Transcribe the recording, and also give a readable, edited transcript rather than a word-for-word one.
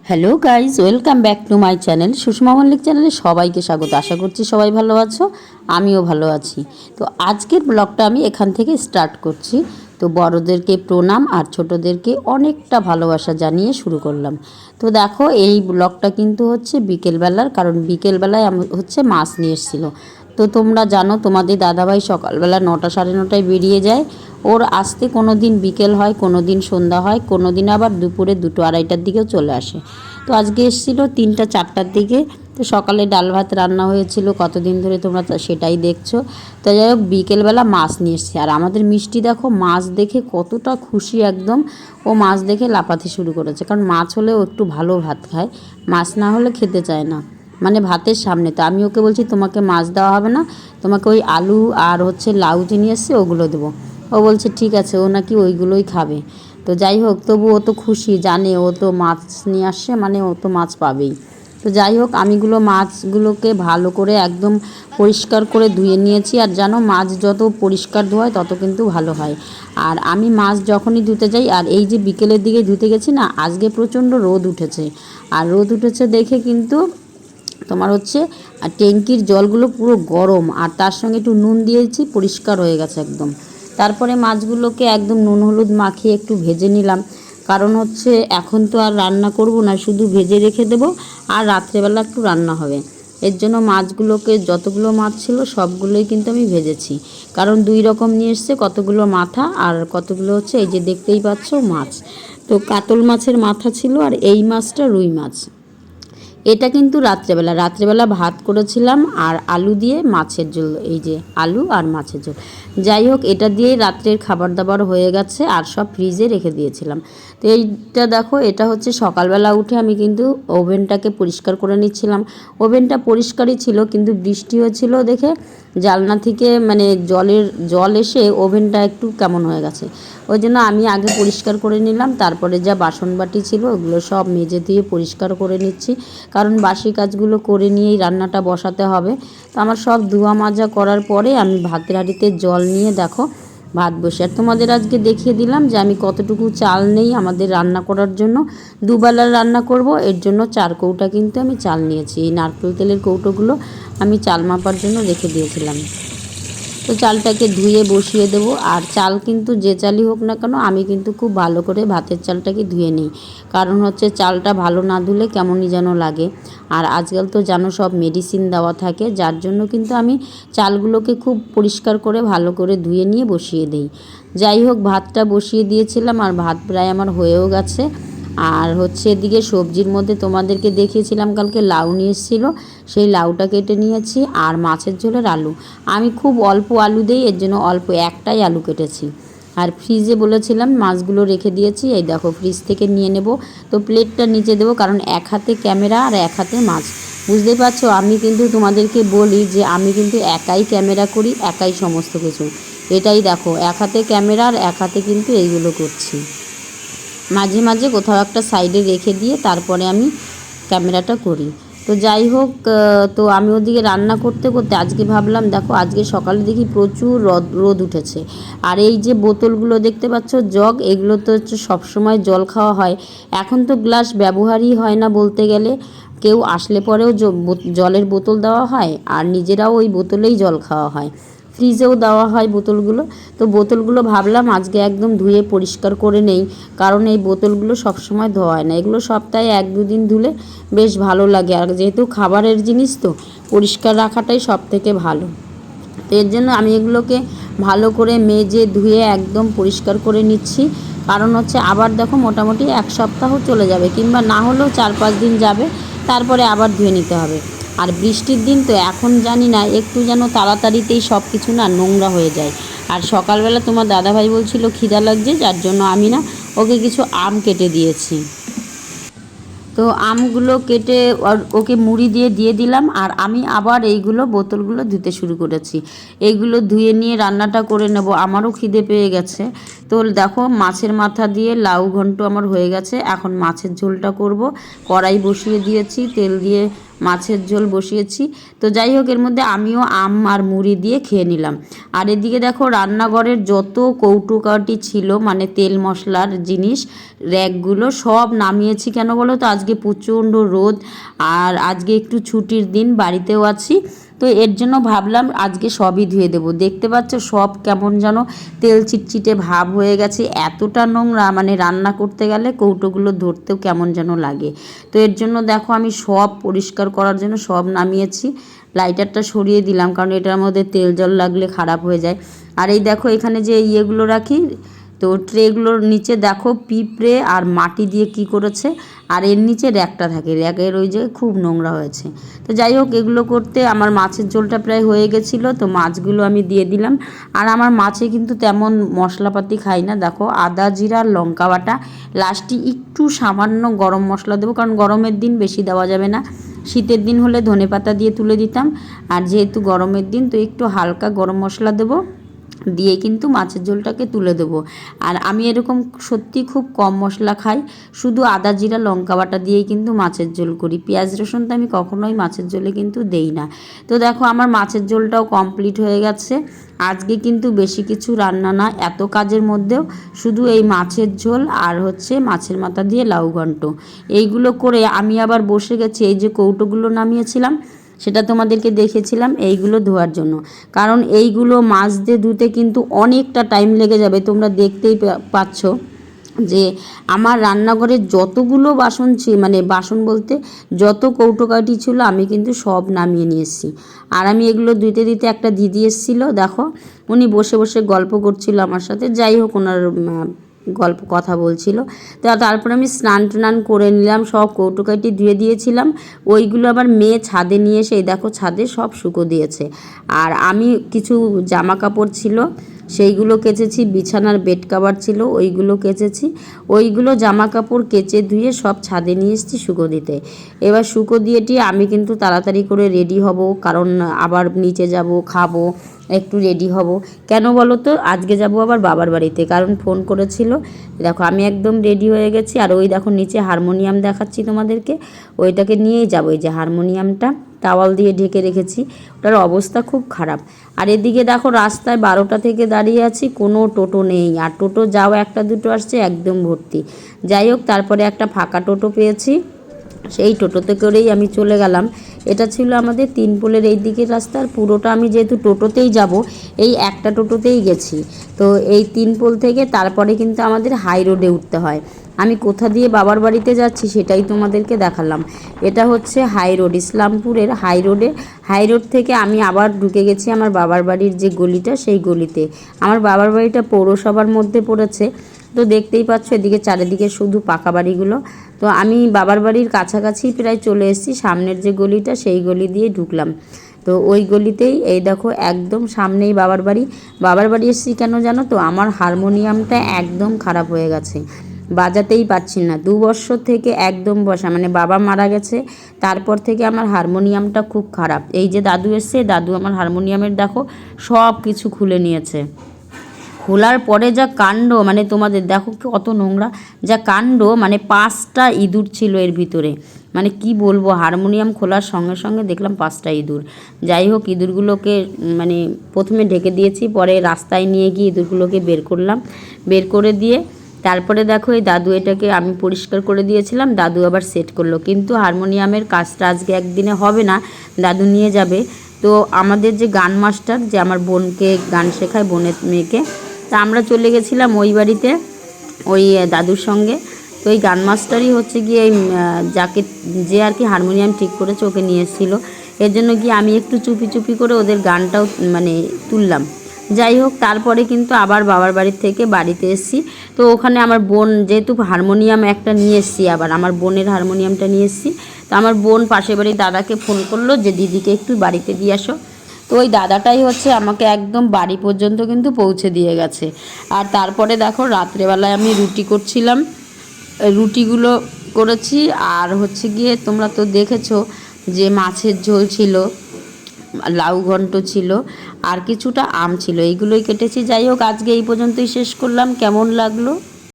Hello guys, welcome back to my channel Sushma Mallick চ্যানেলে সবাইকে স্বাগত। আশা করছি সবাই ভালো আছো, আমিও ভালো আছি। তো আজকের ব্লগটা আমি এখান থেকে স্টার্ট করছি। তো বড়োদেরকে প্রণাম আর ছোটোদেরকে অনেকটা ভালোবাসা জানিয়ে শুরু করলাম। তো দেখো, এই ব্লগটা কিন্তু হচ্ছে বিকেলবেলার, কারণ বিকেলবেলায় হচ্ছে মাছ নিয়ে এসেছিলো। তো তোমরা জানো তোমাদের দাদাভাই সকালবেলা 9টা সাড়ে 9টায় বেরিয়ে যায়। ওর আসতে কোনো দিন বিকেল হয়, কোনো দিন সন্ধ্যা হয়, কোনো দিন আবার দুপুরে 2টো আড়াইটার দিকেও চলে আসে। তো আজকে এসেছিলো 3টা 4টার দিকে। তো সকালে ডাল ভাত রান্না হয়েছিল, কতদিন ধরে তোমরা সেটাই দেখছো। তো যাই হোক, বিকেলবেলা মাছ নিয়ে এসছে। আর আমাদের মিষ্টি দেখো মাছ দেখে কতটা খুশি একদম। ও মাছ দেখে লাফাতে শুরু করেছে, কারণ মাছ হলে ও একটু ভালো ভাত খায়, মাছ না হলে খেতে চায় না, মানে ভাতের সামনে। তো আমি ওকে বলছি তোমাকে মাছ দেওয়া হবে না, তোমাকে ওই আলু আর হচ্ছে লাউ যে নিয়ে এসছে ওগুলো দেবো। ও বলছে ঠিক আছে, ও নাকি ওইগুলোই খাবে। তো যাই হোক, তবু ও তো খুশি, জানে ও তো মাছ নিয়ে আসছে মানে ও তো মাছ পাবেই। তো যাই হোক, আমিগুলো মাছগুলোকে ভালো করে একদম পরিষ্কার করে ধুয়ে নিয়েছি। আর জানো, মাছ যত পরিষ্কার ধোয় তত কিন্তু ভালো হয়। আর আমি মাছ যখনই ধুতে যাই, আর এই যে বিকেলের দিকে ধুতে গেছি না, আজকে প্রচণ্ড রোদ উঠেছে। আর রোদ উঠেছে দেখে কিন্তু তোমার হচ্ছে আর ট্যাঙ্কির জলগুলো পুরো গরম, আর তার সঙ্গে একটু নুন দিয়েছি, পরিষ্কার হয়ে গেছে একদম। তারপরে মাছগুলোকে একদম নুন হলুদ মাখিয়ে একটু ভেজে নিলাম, কারণ হচ্ছে এখন তো আর রান্না করব না, শুধু ভেজে রেখে দেবো, আর রাত্রেবেলা একটু রান্না হবে। এর জন্য মাছগুলোকে, যতগুলো মাছ ছিল সবগুলোই কিন্তু আমি ভেজেছি, কারণ 2 রকম নিয়ে এসছে, কতগুলো মাথা আর কতগুলো হচ্ছে এই যে দেখতেই পাচ্ছ মাছ। তো কাতল মাছের মাথা ছিল, আর এই মাছটা রুই মাছ। এটা কিন্তু রাত্রেবেলা ভাত করেছিলাম, আর আলু দিয়ে মাছের ঝোল, এই যে আলু আর মাছের ঝোল। যাই হোক, এটা দিয়েই রাত্রের খাবার দাবার হয়ে গেছে, আর সব ফ্রিজে রেখে দিয়েছিলাম। তো এইটা দেখো, এটা হচ্ছে সকালবেলা উঠে আমি কিন্তু ওভেনটাকে পরিষ্কার করে নিচ্ছিলাম। ওভেনটা পরিষ্কারই ছিল, কিন্তু বৃষ্টি হয়েছিল দেখে জানলা থেকে মানে জল এসে ওভেনটা একটু কেমন হয়ে গেছে। ওই জন্য আমি আগে পরিষ্কার করে নিলাম, তারপরে যা বাসন বাটি ছিল ওগুলো সব মেজে দিয়ে পরিষ্কার করে নিচ্ছি, কারণ বাসি কাজগুলো করে নিয়েই রান্নাটা বসাতে হবে। তো আমার সব ধোয়া মাজা করার পরে আমি ভাতের হাঁড়িতে জল নিয়ে দেখো ভাত বসে। আর তোমাদের আজকে দেখিয়ে দিলাম যে আমি কতটুকু চাল নেই আমাদের রান্না করার জন্য। দুবেলার রান্না করব, এর জন্য 4 কৌটা কিন্তু আমি চাল নিয়েছি। এই নারকেল তেলের কৌটোগুলো আমি চাল মাপার জন্য রেখে দিয়েছিলাম। তো চালটাকে ধুয়ে বসিয়ে দেবো। আর চাল কিন্তু যে চালই হোক না কেন, আমি কিন্তু খুব ভালো করে ভাতের চালটাকে ধুয়ে নিই, কারণ হচ্ছে চালটা ভালো না ধুলে কেমনই যেন লাগে। আর আজকাল তো জানো সব মেডিসিন দেওয়া থাকে, যার জন্য কিন্তু আমি চালগুলোকে খুব পরিষ্কার করে ভালো করে ধুয়ে নিয়ে বসিয়ে দিই। যাই হোক, ভাতটা বসিয়ে দিয়েছিলাম, আর ভাত প্রায় আমার হয়েও গেছে। আর হচ্ছে এদিকে সবজির মধ্যে তোমাদেরকে দেখিয়েছিলাম কালকে লাউ নিয়ে এসেছিলো, সেই লাউটা কেটে নিয়েছি। আর মাছের ঝোলের আলু, আমি খুব অল্প আলু দিই, এর জন্য অল্প একটাই আলু কেটেছি। আর ফ্রিজে বলেছিলাম মাছগুলো রেখে দিয়েছি, এই দেখো ফ্রিজ থেকে নিয়ে নেব। তো প্লেটটা নিচে দেবো, কারণ এক হাতে ক্যামেরা আর এক হাতে মাছ। বুঝতেই পারছো, আমি কিন্তু তোমাদেরকে বলি যে আমি কিন্তু একাই ক্যামেরা করি, একাই সমস্ত কিছু। এটাই দেখো, এক হাতে ক্যামেরা আর এক হাতে কিন্তু এইগুলো করছি। মাঝে মাঝে কোথাও একটা সাইডে রেখে দিয়ে তারপরে আমি ক্যামেরাটা করি। তো যাই হোক, তো আমি ওদিকে রান্না করতে করতে আজকে ভাবলাম, দেখো আজকে সকালে দেখি প্রচুর রোদ উঠেছে। আর এই যে বোতলগুলো দেখতে পাচ্ছ, জগ, এগুলো তো হচ্ছে সবসময় জল খাওয়া হয়। এখন তো গ্লাস ব্যবহারই হয় না বলতে গেলে, কেউ আসলে পরেও জলের বোতল দেওয়া হয়, আর নিজেরাও ওই বোতলেই জল খাওয়া হয়, ফ্রিজেও দেওয়া হয় বোতলগুলো। তো বোতলগুলো ভাবলাম আজকে একদম ধুয়ে পরিষ্কার করে নেই, কারণ এই বোতলগুলো সবসময় ধোয়া হয় না, এগুলো সপ্তাহে 1-2 দিন ধুলে বেশ ভালো লাগে। আর যেহেতু খাবারের জিনিস, তো পরিষ্কার রাখাটাই সব থেকে ভালো। তো এর জন্য আমি এগুলোকে ভালো করে মেজে ধুয়ে একদম পরিষ্কার করে নিচ্ছি, কারণ হচ্ছে আবার দেখো মোটামুটি 1 সপ্তাহ চলে যাবে, কিংবা না হলেও 4-5 দিন যাবে, তারপরে আবার ধুয়ে নিতে হবে। আর বৃষ্টির দিন তো এখন জানি না, একটু যেন তাড়াতাড়িতেই সব কিছু না নোংরা হয়ে যায়। আর সকালবেলা তোমার দাদাভাই বলছিল খিদা লাগছে, যার জন্য আমি না ওকে কিছু আম কেটে দিয়েছি। তো আমগুলো কেটে ওকে মুড়ি দিয়ে দিলাম, আর আমি আবার এইগুলো বোতলগুলো ধুতে শুরু করেছি। এইগুলো ধুয়ে নিয়ে রান্নাটা করে নেব, আমারও খিদে পেয়ে গেছে। তো দেখো, মাছের মাথা দিয়ে লাউ ঘন্ট আমার হয়ে গেছে, এখন মাছের ঝোলটা করব। কড়াই বসিয়ে দিয়েছি, তেল দিয়ে মাছের ঝোল বসিয়েছি। তো যাই হোক, এর মধ্যে আমিও আম আর মুড়ি দিয়ে খেয়ে নিলাম। আর এদিকে দেখো রান্নাঘরের যত কৌটোকাটি ছিল, মানে তেল মশলার জিনিস র্যাকগুলো সব নামিয়েছি। কেন বলো তো, আজকে প্রচণ্ড রোদ আর আজকে একটু ছুটির দিন, বাড়িতেও আছি। তো এর জন্য ভাবলাম আজকে সবই ধুয়ে দেবো। দেখতে পাচ্ছ সব কেমন যেন তেল চিটচিটে ভাব হয়ে গেছে, এতটা নোংরা, মানে রান্না করতে গেলে কৌটোগুলো ধরতেও কেমন যেন লাগে। তো এর জন্য দেখো আমি সব পরিষ্কার করার জন্য সব নামিয়েছি। লাইটারটা সরিয়ে দিলাম, কারণ এটার মধ্যে তেল জল লাগলে খারাপ হয়ে যায়। আর এই দেখো এখানে যে ইয়েগুলো রাখি, তো ট্রেগুলোর নিচে দেখো পিঁপড়ে আর মাটি দিয়ে কি করেছে। আর এর নিচে র্যাকটা থাকে, র্যাকের ওই যে খুব নোংরা হয়েছে। তো যাই হোক, এগুলো করতে আমার মাছের ঝোলটা প্রায় হয়ে গেছিলো। তো মাছগুলো আমি দিয়ে দিলাম। আর আমার মাছে কিন্তু তেমন মশলাপাতি খাই না। দেখো আদা জিরা লঙ্কা বাটা, লাস্টে একটু সামান্য গরম মশলা দেবো, কারণ গরমের দিন বেশি দেওয়া যাবে না। শীতের দিন হলে ধনেপাতা দিয়ে তুলে দিতাম, আর যেহেতু গরমের দিন তো একটু হালকা গরম মশলা দেবো, দিয়ে কিন্তু মাছের ঝোলটাকে তুলে দেবো। আর আমি এরকম সত্যি খুব কম মশলা খাই, শুধু আদা জিরা লঙ্কা বাটা দিয়েই কিন্তু মাছের ঝোল করি। পেঁয়াজ রসুন তো আমি কখনোই মাছের ঝোলে কিন্তু দেই না। তো দেখো আমার মাছের ঝোলটাও কমপ্লিট হয়ে গেছে। আজকে কিন্তু বেশি কিছু রান্না না, এত কাজের মধ্যেও শুধু এই মাছের ঝোল আর হচ্ছে মাছের মাথা দিয়ে লাউ ঘন্ট, এইগুলো করে আমি আবার বসে গেছি। এই যে কৌটোগুলো নামিয়েছিলাম সেটা তোমাদেরকে দেখেছিলাম, এইগুলো ধোয়ার জন্য। কারণ এইগুলো মাছ দিয়ে ধুতে কিন্তু অনেকটা টাইম লেগে যাবে। তোমরা দেখতেই পাচ্ছ যে আমার রান্নাঘরে যতগুলো বাসন মানে বাসন বলতে যত কৌটোকাঠি ছিল আমি কিন্তু সব নামিয়ে নিয়ে এসেছি। আর আমি এগুলো ধুতে দিতে একটা দিদি এসেছিলো, দেখো উনি বসে বসে গল্প করছিল আমার সাথে। যাই হোক, ওনার গল্প কথা বলছিল। তো তারপরে আমি স্নান টান করে নিলাম, সব কৌটোকাঠি ধুয়ে দিয়েছিলাম। ওইগুলো আবার মেয়ে ছাদে নিয়ে এসে দেখো ছাদে সব শুকো দিয়েছে। আর আমি কিছু জামা কাপড় ছিল সেইগুলো কেচেছি, বিছানার বেড কভার ছিল ওইগুলো কেচেছি। ওইগুলো জামা কাপড় কেচে ধুয়ে সব ছাদে নিয়ে এসেছি শুকো দিতে। এবার শুকো দিয়েটি আমি কিন্তু তাড়াতাড়ি করে রেডি হব, কারণ আবার নিচে যাব, খাবো, একটু রেডি হব। কেন বলো তো, আজকে যাব আবার বাবার বাড়িতে, কারণ ফোন করেছিল। দেখো আমি একদম রেডি হয়ে গেছি। আর ওই দেখো নিচে হারমোনিয়াম দেখাচ্ছি তোমাদেরকে, ওইটাকে নিয়েই যাবো। এই যে হারমোনিয়ামটা টাওয়াল দিয়ে ঢেকে রেখেছি, ওটার অবস্থা খুব খারাপ। আর এদিকে দেখো রাস্তায় 12টা থেকে দাঁড়িয়ে আছি, কোনো টোটো নেই। আর টোটো যাও একটা দুটো আসছে, একদম ভর্তি। যাই হোক, তারপরে একটা ফাঁকা টোটো পেয়েছি, সেই টোটোতে করেই আমি চলে গেলাম। এটা ছিল আমাদের 3 পোলের এই দিকের রাস্তার পুরোটা। আমি যেহেতু টোটোতেই যাব, এই একটা টোটোতেই গেছি। তো এই 3 পোল থেকে তারপরে কিন্তু আমাদের হাই রোডে উঠতে হয়। আমি কোথা দিয়ে বাবার বাড়িতে যাচ্ছি সেটাই তোমাদেরকে দেখালাম। এটা হচ্ছে হাই রোড, ইসলামপুরের হাই রোডে। হাই রোড থেকে আমি আবার ঢুকে গেছি আমার বাবার বাড়ির যে গলিটা, সেই গলিতে। আমার বাবার বাড়িটা পৌরসভার মধ্যে পড়েছে। তো দেখতেই পাচ্ছ এদিকে চারিদিকে শুধু পাকা বাড়িগুলো। তো আমি বাবার বাড়ির কাছাকাছি প্রায় চলে এসেছি, সামনের যে গলিটা সেই গলি দিয়ে ঢুকলাম। তো ওই গলিতেই এই দেখো একদম সামনেই বাবার বাড়ি। বাবার বাড়ি এসেছি কেন জানো তো, আমার হারমোনিয়ামটা একদম খারাপ হয়ে গেছে, বাজাতেই পারছি না। 2 বছর থেকে একদম বসা, মানে বাবা মারা গেছে তারপর থেকে আমার হারমোনিয়ামটা খুব খারাপ। এই যে দাদু এসছে, দাদু আমার হারমোনিয়ামের দেখো সব কিছু খুলে নিয়েছে। খোলার পরে যা কাণ্ড, মানে তোমাদের দেখো কত নোংরা, যা কাণ্ড, মানে 5টা ইঁদুর ছিল এর ভিতরে। মানে কি বলবো, হারমোনিয়াম খোলার সঙ্গে সঙ্গে দেখলাম 5টা ইঁদুর। যাই হোক, ইঁদুরগুলোকে মানে প্রথমে ঢেকে দিয়েছি, পরে রাস্তায় নিয়ে গিয়ে ইঁদুরগুলোকে বের করলাম। বের করে দিয়ে তারপরে দেখো এই দাদু, এটাকে আমি পরিষ্কার করে দিয়েছিলাম, দাদু আবার সেট করলো। কিন্তু হারমোনিয়ামের কাজটা আজকে একদিনে হবে না, দাদু নিয়ে যাবে। তো আমাদের যে গান মাস্টার, যে আমার বোনকে গান শেখায়, বোনের মেয়েকে, তা আমরা চলে গেছিলাম ওই বাড়িতে ওই দাদুর সঙ্গে। তো এই গান মাস্টারই হচ্ছে গিয়ে যাকে যে আর কি হারমোনিয়াম ঠিক করেছে ওকে নিয়ে এসেছিলো। এর জন্য গিয়ে আমি একটু চুপি চুপি করে ওদের গানটাও মানে তুললাম। যাই হোক, তারপরে কিন্তু আবার বাবার বাড়ির থেকে বাড়িতে এসেছি। তো ওখানে আমার বোন, যেহেতু হারমোনিয়াম একটা নিয়ে এসেছি, আবার আমার বোনের হারমোনিয়ামটা নিয়ে এসেছি। তো আমার বোন পাশের বাড়ির দাদাকে ফোন করলো যে দিদিকে একটু বাড়িতে দিয়ে আসো। তো ওই দাদাটাই হচ্ছে আমাকে একদম বাড়ি পর্যন্ত কিন্তু পৌঁছে দিয়ে গেছে। আর তারপরে দেখো রাত্রেবেলায় আমি রুটি করছিলাম, রুটিগুলো করেছি। আর হচ্ছে গিয়ে তোমরা তো দেখেছো যে মাছের ঝোল ছিল, লাউ ঘন্ট ছিল, আর কিছুটা আম ছিল, এইগুলোই কেটেছি। যাই হোক, আজকে এই পর্যন্তই শেষ করলাম। কেমন লাগলো?